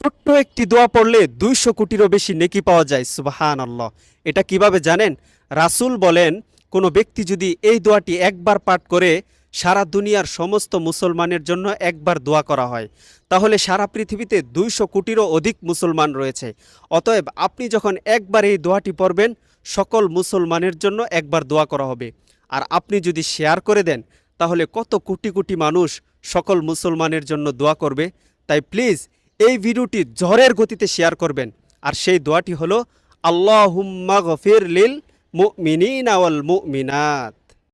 ছোট্ট একটি দোয়া পড়লে 200 কোটিরও বেশি নেকি পাওয়া যায়। সুবহানাল্লাহ। এটা কিভাবে জানেন? রাসূল বলেন, কোনো ব্যক্তি যদি এই দোয়াটি একবার পাঠ করে, সারা দুনিয়ার সমস্ত মুসলমানের জন্য একবার দোয়া করা হয়, তাহলে সারা পৃথিবীতে 200 কোটিরও অধিক মুসলমান রয়েছে। অতএব আপনি যখন একবার এই দোয়াটি পড়বেন, সকল মুসলমানের জন্য একবার দোয়া করা হবে। আর আপনি যদি শেয়ার করে দেন, তাহলে কত কোটি কোটি মানুষ সকল মুসলমানের জন্য দোয়া করবে। তাই প্লিজ এই ভিডিওটি ঝড়ের গতিতে শেয়ার করবেন। আর সেই দোয়াটি হলো, আল্লাহুম্মা গফির লিল মুমিনিনা ওয়াল মুমিনাত।